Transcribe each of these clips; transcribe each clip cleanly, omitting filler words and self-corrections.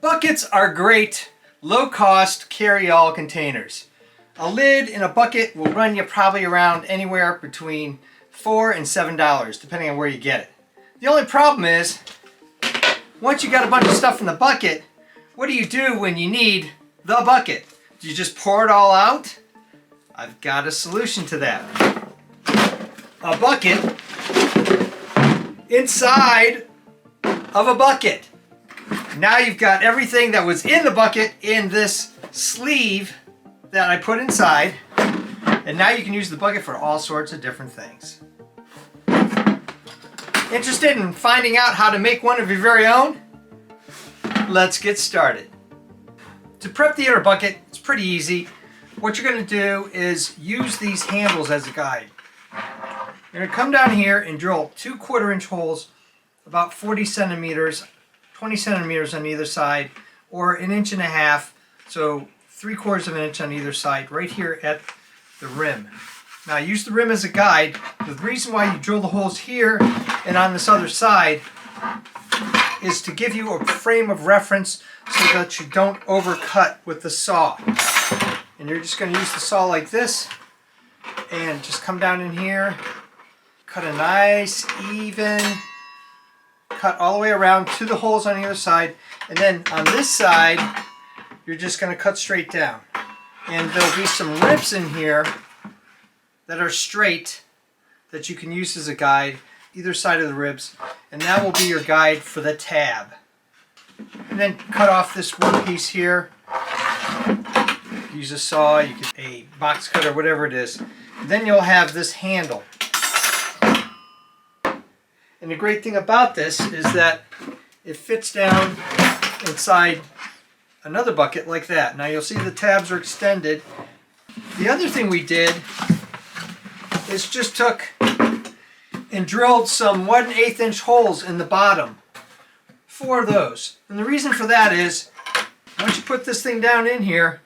Buckets are great, low-cost carry-all containers. A lid in a bucket will run you probably around anywhere between $4 and $7, depending on where you get it. The only problem is, once you got a bunch of stuff in the bucket, what do you do when you need the bucket? Do you just pour it all out? I've got a solution to that. A bucket inside of a bucket. Now you've got everything that was in the bucket in this sleeve that I put inside, and now you can use the bucket for all sorts of different things. Interested in finding out how to make one of your very own? Let's get started. To prep the inner bucket, it's pretty easy. What you're going to do is use these handles as a guide. You're going to come down here and drill 2 1/4-inch holes about 40 centimeters, 20 centimeters on either side, or 1.5 inches, so 3/4 of an inch on either side, right here at the rim. Now use the rim as a guide. The reason why you drill the holes here and on this other side is to give you a frame of reference so that you don't overcut with the saw. And you're just going to use the saw like this and just come down in here, cut a nice even cut all the way around to the holes on the other side, and then on this side you're just going to cut straight down. And there'll be some ribs in here that are straight that you can use as a guide, either side of the ribs, and that will be your guide for the tab. And then cut off this one piece here. Use a saw, you could a box cutter, whatever it is. And then you'll have this handle. And the great thing about this is that it fits down inside another bucket like that. Now you'll see the tabs are extended. The other thing we did is just took and drilled some 1/8 inch holes in the bottom. 4 of those. And the reason for that is, once you put this thing down in here,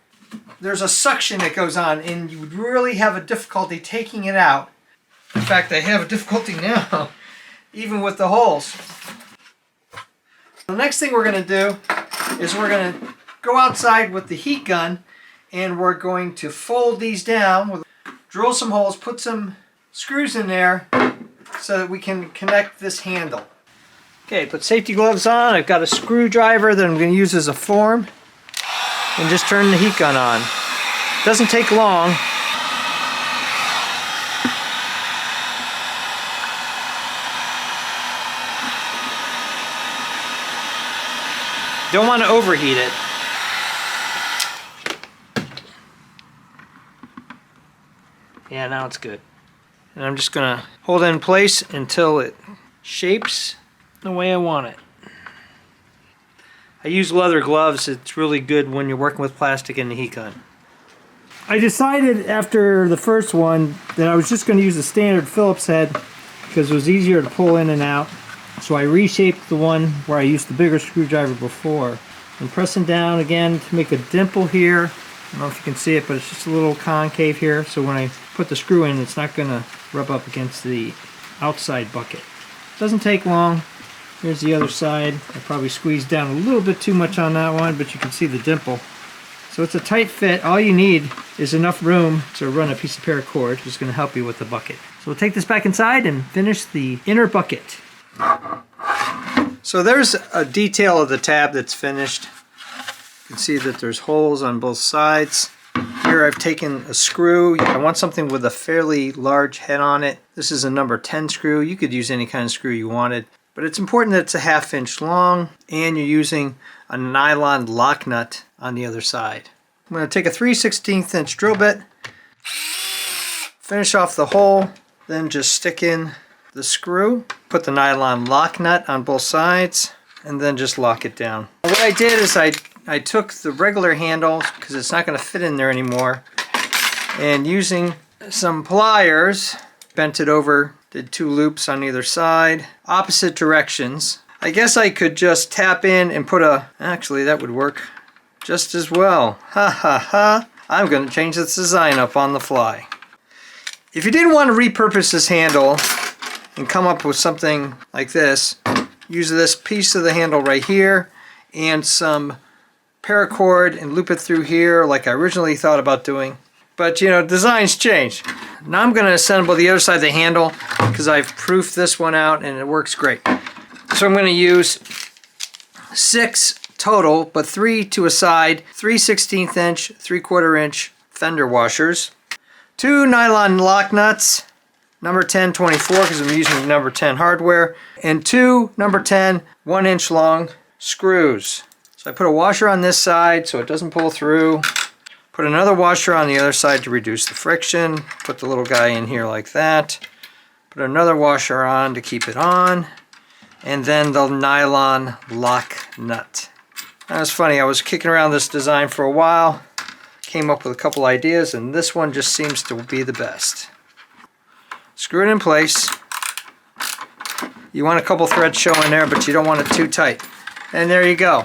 there's a suction that goes on and you would really have a difficulty taking it out. In fact, I have a difficulty now, even with the holes. The next thing we're going to do is we're going to go outside with the heat gun and we're going to fold these down, drill some holes, put some screws in there so that we can connect this handle. Okay, put safety gloves on. I've got a screwdriver that I'm going to use as a form, and just turn the heat gun on. Doesn't take long. Don't want to overheat it. Yeah, now it's good. And I'm just going to hold it in place until it shapes the way I want it. I use leather gloves. It's really good when you're working with plastic in the heat gun. I decided after the first one that I was just going to use a standard Phillips head because it was easier to pull in and out. So I reshaped the one where I used the bigger screwdriver before. I'm pressing down again to make a dimple here. I don't know if you can see it, but it's just a little concave here. So when I put the screw in, it's not going to rub up against the outside bucket. Doesn't take long. Here's the other side. I probably squeezed down a little bit too much on that one, but you can see the dimple. So it's a tight fit. All you need is enough room to run a piece of paracord, which is going to help you with the bucket. So we'll take this back inside and finish the inner bucket. So there's a detail of the tab that's finished. You can see that there's holes on both sides. Here I've taken a screw. I want something with a fairly large head on it. This is a number 10 screw. You could use any kind of screw you wanted. But it's important that it's a 1/2 inch long and you're using a nylon lock nut on the other side. I'm going to take a 3/16 inch drill bit, finish off the hole, then just stick in the screw, put the nylon lock nut on both sides, and then just lock it down. What I did is I took the regular handle because it's not going to fit in there anymore, and using some pliers, bent it over, did 2 loops on either side, opposite directions. I guess I could just tap in and put actually that would work just as well. Ha ha ha. I'm going to change this design up on the fly. If you didn't want to repurpose this handle and come up with something like this, use this piece of the handle right here and some paracord and loop it through here like I originally thought about doing. But you know, designs change. Now I'm going to assemble the other side of the handle because I've proofed this one out and it works great. So I'm going to use 6 total, but 3 to a side, 3/16 inch, 3/4 inch fender washers, 2 nylon lock nuts, number 10 24 because I'm using number 10 hardware, and 2 number 10 1-inch long screws. So I put a washer on this side so it doesn't pull through. Put another washer on the other side to reduce the friction. Put the little guy in here like that. Put another washer on to keep it on. And then the nylon lock nut. That was funny, I was kicking around this design for a while. Came up with a couple ideas and this one just seems to be the best. Screw it in place. You want a couple threads showing there, but you don't want it too tight. And there you go.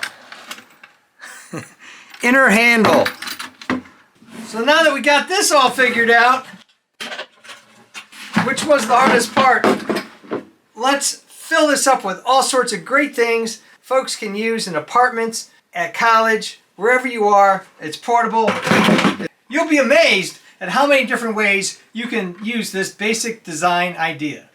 Inner handle. So now that we got this all figured out, which was the hardest part, let's fill this up with all sorts of great things folks can use in apartments, at college, wherever you are. It's portable. You'll be amazed at how many different ways you can use this basic design idea.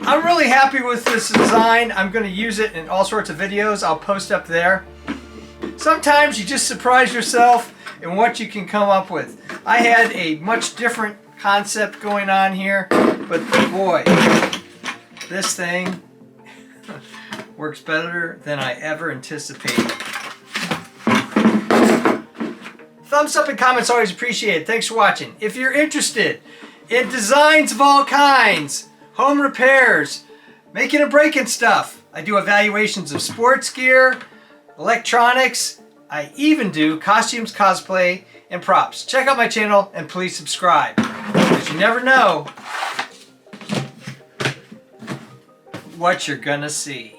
I'm really happy with this design. I'm going to use it in all sorts of videos I'll post up there. Sometimes you just surprise yourself in what you can come up with. I had a much different concept going on here, but boy, this thing works better than I ever anticipated. Thumbs up and comments always appreciated. Thanks for watching. If you're interested in designs of all kinds, home repairs, making and breaking stuff, I do evaluations of sports gear, electronics, I even do costumes, cosplay, and props. Check out my channel and please subscribe, because you never know what you're gonna see.